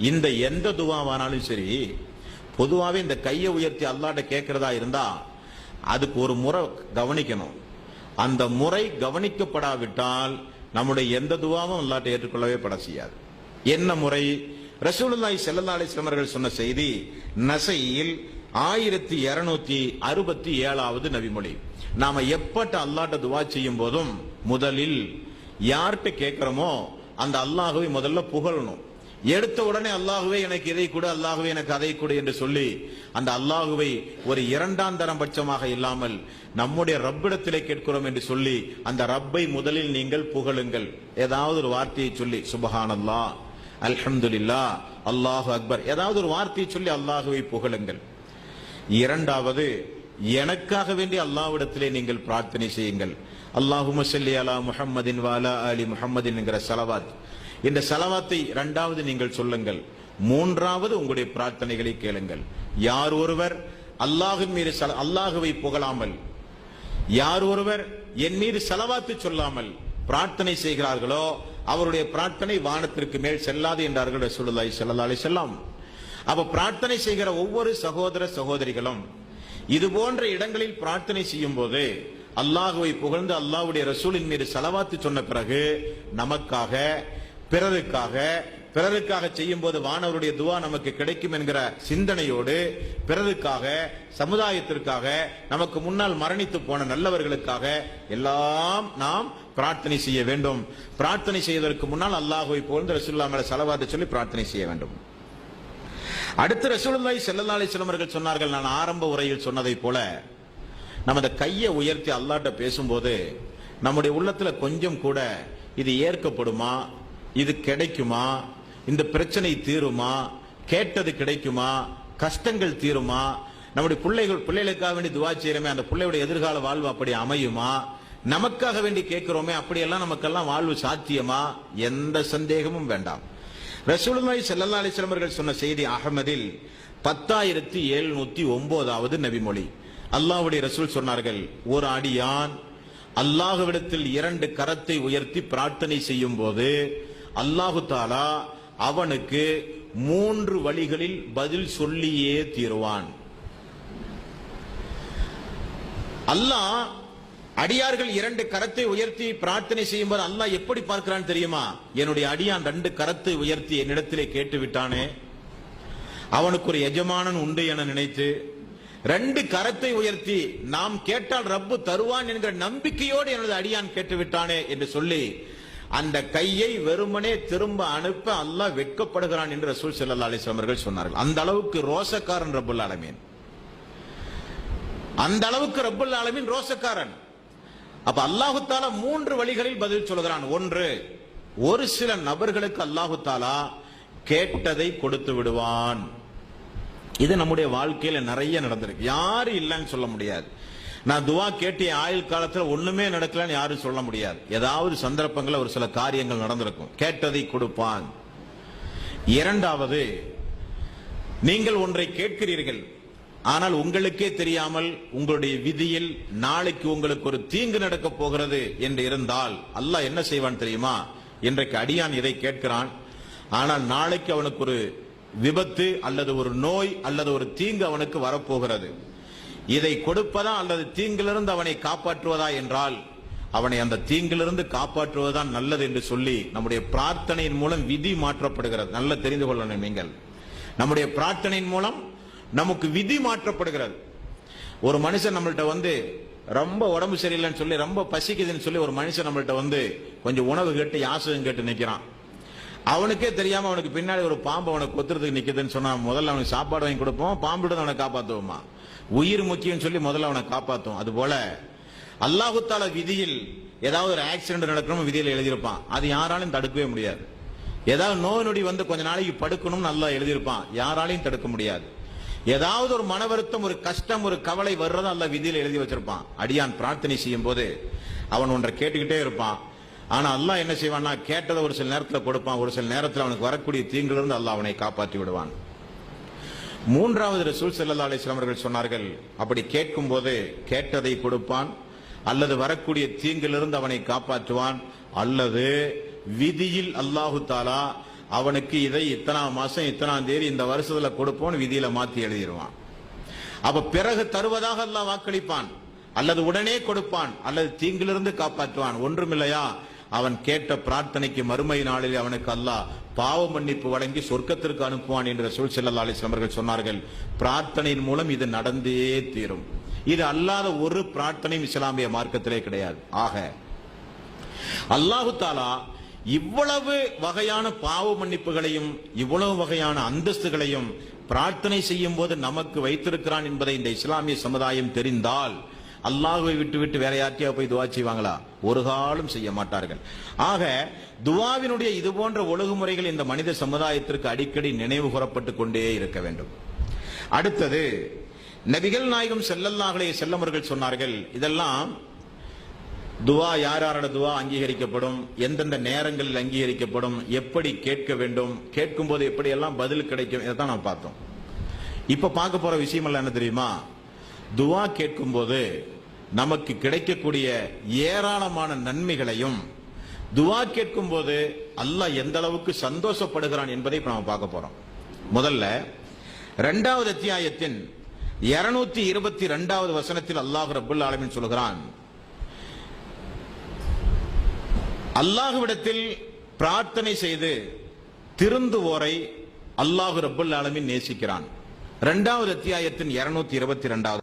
இந்த எந்த துவாவானாலும் சரி, பொதுவாகவே இந்த கையை உயர்த்தி அல்லாஹ்ட்ட கேட்கிறதா இருந்தா அதுக்கு ஒரு முறை கவனிக்கணும். அந்த முறை கவனிக்கப்படாவிட்டால் நம்முடைய எந்த துவாவும் அல்லாஹ்ட்ட ஏற்றுக்கொள்ளவே பட செய்யாது. என்ன முறை? ரசூலுல்லாஹி ஸல்லல்லாஹு அலைஹி வஸல்லம் அவர்கள் சொன்ன செய்தி நசையில் 1267வது நபிமொழி. நாம எப்பட்ட அல்லாஹ்ட்ட துவா செய்யும் போதும் முதலில் யார்கிட்ட கேட்கிறோமோ அந்த அல்லாஹ்வை முதல்ல புகழணும். எடுத்த உடனே அல்லாஹ்வே எனக்கு இதை கொடு, அல்லாஹ்வே எனக்கு அதை கொடு என்று சொல்லி அந்த அல்லாஹ்வை ஒரு இரண்டாம் தரம் பட்சமாக இல்லாமல் நம்முடைய ரப்பிடத்திலே கேட்கிறோம் என்று சொல்லி அந்த ரப்பை முதலில் நீங்கள் புகழுங்கள். ஏதாவது ஒரு வார்த்தையை சொல்லி சுப்ஹானல்லாஹ், அல்ஹம்துலில்லாஹ், அல்லாஹு அக்பர், ஏதாவது ஒரு வார்த்தையை சொல்லி அல்லாஹ்வை புகழுங்கள். இரண்டாவது, எனக்காக வேண்டி அல்லாஹ்விடத்திலே நீங்கள் பிரார்த்தனை செய்யுங்கள். அல்லாஹும்ம ஸல்லி அலா முஹம்மதின் வ அலா ஆலி முஹம்மதின் என்கிற ஸலவாத். இந்த ஸலவாத்தை இரண்டாவது நீங்கள் சொல்லுங்கள். மூன்றாவது உங்களுடைய பிரார்த்தனைகளை கேளுங்கள். யார் ஒருவர் அல்லாஹ்வின் மீது அல்லாஹ்வை புகழாமல், யார் ஒருவர் என் மீது ஸலவாத்து சொல்லாமல் பிரார்த்தனை செய்கிறார்களோ அவருடைய பிரார்த்தனை வானத்திற்கு மேல் செல்லாது என்றார்கள் ரசூலுல்லாஹி ஸல்லல்லாஹு அலைஹி வஸல்லம். அப்ப பிரார்த்தனை செய்கிற ஒவ்வொரு சகோதர சகோதரிகளும் இது போன்ற இடங்களில் பிரார்த்தனை செய்யும் போது அல்லாஹ்வை புகழ்ந்து அல்லாஹ்வுடைய ரசூலின் மீது ஸலவாத்து சொன்ன பிறகு நமக்காக பிறருக்காக செய்யும் போது வானவருடைய துவா நமக்கு கிடைக்கும் என்கிற சிந்தனையோடு பிறருக்காக, சமுதாயத்திற்காக, நமக்கு முன்னால் மரணித்து போன நல்லவர்களுக்காக எல்லாம் நாம் பிரார்த்தனை செய்ய வேண்டும். பிரார்த்தனை செய்வதற்கு முன்னால் அல்லாஹ்வை புகழ்ந்து ரசூலுல்லாஹ் மேல ஸலவாத்து சொல்லி பிரார்த்தனை செய்ய வேண்டும். அடுத்து ரசூலுல்லாஹி ஸல்லல்லாஹு அலைஹி வஸல்லம் அவர்கள் சொன்னார்கள், நான் ஆரம்ப உரையில் சொன்னதை போல நம்ம அந்த கையை உயர்த்தி அல்லாஹ்ட்ட பேசும்போது நம்முடைய உள்ளத்துல கொஞ்சம் கூட இது ஏற்கப்படுமா, இது கிடைக்குமா, இந்த பிரச்சனை தீருமா, கேட்டது கிடைக்குமா, கஷ்டங்கள் தீருமா, நம்முடைய பிள்ளைகளுக்காக வேண்டி துவா செய்யறோமே அந்த பிள்ளையுடைய எதிர்கால வாழ்வு அப்படி அமையுமா, நமக்காக வேண்டி கேட்கிறோமே அப்படியெல்லாம் நமக்கெல்லாம் வாழ்வு சாத்தியமா, எந்த சந்தேகமும் வேண்டாம். ரசூலுல்லாஹி ஸல்லல்லாஹு அலைஹி வஸல்லம் அவர்கள் சொன்ன செய்தி அஹ்மதில் 10709வது நபிமொழி. அல்லாஹ்வுடைய ரசூல் சொன்னார்கள், ஒரு அடியான் அல்லாஹ்விடத்தில் 2 கரத்தை உயர்த்தி பிரார்த்தனை செய்யும் போது அல்லாஹு தஆலா அவனுக்கு 3 வழிகளில் பதில் சொல்லியே தீருவான். அல்லாஹ் அடியார்கள் 2 கரத்தை உயர்த்தி பிரார்த்தனை செய்யும் போது அல்லாஹ் எப்படி பார்க்கிறான் தெரியுமா? என்னுடைய அடியான் 2 கரத்தை உயர்த்தி என்னிடத்திலே கேட்டு விட்டானே, அவனுக்கு ஒரு எஜமானன் உண்டு என நினைத்து 2 கரத்தை உயர்த்தி நாம் கேட்டால் ரப்பு தருவான் என்கிற நம்பிக்கையோடு எனது அடியான் கேட்டு விட்டானே என்று சொல்லி அந்த கையை வெறுமனே திரும்ப அனுப்ப அல்லாஹ் வெட்கப்படுகிறான் என்று ரசூல் ஸல்லல்லாஹு அலைஹி வஸல்லம் அவர்கள் சொன்னார்கள். அந்த அளவுக்கு ரோசக்காரன் ரப்புல் ஆலமீன், அந்த அளவுக்கு ரப்புல் ஆலமீன் ரோசக்காரன். அப்ப அல்லாஹு தஆலா 3 வழிகளில் பதில் சொல்கிறான். ஒன்று, ஒரு சில நபர்களுக்கு அல்லாஹு தஆலா கேட்டதை கொடுத்து விடுவான். இது நம்முடைய வாழ்க்கையில நிறைய நடந்திருக்கு, யாரும் இல்லைன்னு சொல்ல முடியாது. நான் துவா கேட்டு ஆயுள் காலத்துல ஒண்ணுமே நடக்கலன்னு யாரும் சொல்ல முடியாது. ஏதாவது சந்தர்ப்பங்கள் ஒரு சில காரியங்கள் நடந்திருக்கும், கேட்டதை கொடுப்பான். இரண்டாவது, நீங்கள் ஒன்றை கேட்கிறீர்கள், ஆனால் உங்களுக்கே தெரியாமல் உங்களுடைய விதியில் நாளைக்கு உங்களுக்கு ஒரு தீங்கு நடக்க போகிறது என்று இருந்தால் அல்லாஹ் என்ன செய்வான் தெரியுமா? இன்றைக்கு அடியான் இதை கேட்கிறான், ஆனால் நாளைக்கு அவனுக்கு ஒரு விபத்து அல்லது ஒரு நோய் அல்லது ஒரு தீங்கு அவனுக்கு வரப்போகிறது. இதை கொடுப்பதா அல்லது தீங்கிலிருந்து அவனை காப்பாற்றுவதா என்றால் அவனை அந்த தீங்கிலிருந்து காப்பாற்றுவதுதான் நல்லது என்று சொல்லி நம்முடைய பிரார்த்தனையின் மூலம் விதி மாற்றப்படுகிறது. நல்ல தெரிந்து கொள்ளணும் நீங்கள், நம்முடைய பிரார்த்தனையின் மூலம் நமக்கு விதி மாற்றப்படுகிறது. ஒரு மனுஷன் நம்மள்ட்ட வந்து ரொம்ப உடம்பு சரியில்லைன்னு சொல்லி, ரொம்ப பசிக்குதுன்னு சொல்லி ஒரு மனுஷன் நம்மள்ட்ட வந்து கொஞ்சம் உணவு கேட்டு யாசகம் கேட்டு நிற்கிறான். அவனுக்கே தெரியாம அவனுக்கு பின்னாடி ஒரு பாம்பு அவனுக்கு கொத்துறதுக்கு நிக்குதுன்னு சொன்னா முதல்ல அவனுக்கு சாப்பாடு வாங்கி கொடுப்போம், பாம்பு அவனை காப்பாத்துவோமா? உயிர் முக்கியம் சொல்லி முதல்ல அவனை காப்பாத்தும். அது போல அல்லாஹு தஆலா விதியில் ஏதாவது ஒரு ஆக்சிடென்ட் நடக்கணும் விதியில் எழுதியிருப்பான், அது யாராலையும் தடுக்கவே முடியாது. ஏதாவது நோய் நொடி வந்து கொஞ்ச நாளைக்கு படுக்கணும்னு நல்லா எழுதியிருப்பான், யாராலையும் தடுக்க முடியாது. ஏதாவது ஒரு மன வருத்தம், ஒரு கஷ்டம், ஒரு கவலை வர்றத அல்லாஹ் விதியில் எழுதி வச்சிருப்பான். அடியான் பிரார்த்தனை செய்யும் போது அவன் ஒன்றை கேட்டுக்கிட்டே இருப்பான். ஆனா அல்லாஹ் என்ன செய்வான்னா, கேட்டதை ஒரு சில நேரத்தில் கொடுப்பான், ஒரு சில நேரத்தில் அவனுக்கு வரக்கூடிய தீங்கிலிருந்து அல்லாஹ் அவனை காப்பாற்றி விடுவான். மூன்றாவது ரசூல் ஸல்லல்லாஹு அலைஹி வஸல்லம் அவர்கள் சொன்னார்கள், அப்படி கேட்கும் போது கேட்டதை கொடுப்பான், அல்லது வரக்கூடிய தீங்கிலிருந்து அவனை காப்பாற்றுவான், அல்லது விதியில் அல்லாஹு தஆலா அவனுக்கு இதை இத்தனாம் மாசம் இத்தனாம் தேதி இந்த வருஷத்துல கொடுப்போம்னு விதியில மாத்தி எழுதிடுவான். அப்ப பிறகு தருவதாக அல்லாஹ் வாக்களிப்பான், அல்லது உடனே கொடுப்பான், அல்லது தீங்கிலிருந்து காப்பாற்றுவான். ஒன்றுமில்லையா, அவன் கேட்ட பிரார்த்தனைக்கு மறுமை நாளில் அவனுக்கு அல்லாஹ் பாவ மன்னிப்பு வழங்கி சொர்க்கத்திற்கு அனுப்புவான் என்று ரசூல் ஸல்லல்லாஹு அலைஹி வஸல்லம் அவர்கள் சொன்னார்கள். பிரார்த்தனையின் மூலம் இது நடந்தே தீரும். இது அல்லாத ஒரு பிரார்த்தனையும் இஸ்லாமிய மார்க்கத்திலே கிடையாது. ஆக அல்லாஹு தாலா இவ்வளவு வகையான பாவ மன்னிப்புகளையும் இவ்வளவு வகையான அந்தஸ்துகளையும் பிரார்த்தனை செய்யும் போது நமக்கு வைத்திருக்கிறான் என்பதை இந்த இஸ்லாமிய சமுதாயம் தெரிந்தால் அல்லாஹ்வை விட்டு வேற யார்ட்டையா போய் துவா செய்வாங்களா? ஒரு காலம் செய்ய மாட்டார்கள். ஆக துவாவினுடைய இது போன்ற ஒழுங்குமுறைகள் இந்த மனித சமுதாயத்திற்கு அடிக்கடி நினைவு கூறப்பட்டு கொண்டே இருக்க வேண்டும். அடுத்தது, நபிகள் நாயகம் ஸல்லல்லாஹு அலைஹி வஸல்லம் அவர்கள் சொன்னார்கள், இதெல்லாம் துவா யாரோட துவா அங்கீகரிக்கப்படும், எந்தெந்த நேரங்களில் அங்கீகரிக்கப்படும், எப்படி கேட்க வேண்டும், கேட்கும் போது எப்படி எல்லாம் பதில் கிடைக்கும், இதைத்தான் நாம் பார்த்தோம். இப்ப பார்க்க போற விஷயம் எல்லாம் என்ன தெரியுமா? துவா கேட்கும் போது நமக்கு கிடைக்கக்கூடிய ஏராளமான நன்மைகளையும், துவா கேட்கும் போது அல்லாஹ் எந்த அளவுக்கு சந்தோஷப்படுகிறான் என்பதை இப்ப நாம பார்க்க போறோம். முதல்ல 2வது அத்தியாயத்தின் 222வது வசனத்தில் அல்லாஹ் ரப்பல் ஆலமீன் சொல்கிறான், அல்லாஹ்விடத்தில் பிரார்த்தனை செய்து திருந்துவோரை அல்லாஹ் ரப்பல் ஆலமீன் நேசிக்கிறான். 2வது அத்தியாயத்தின் 222வது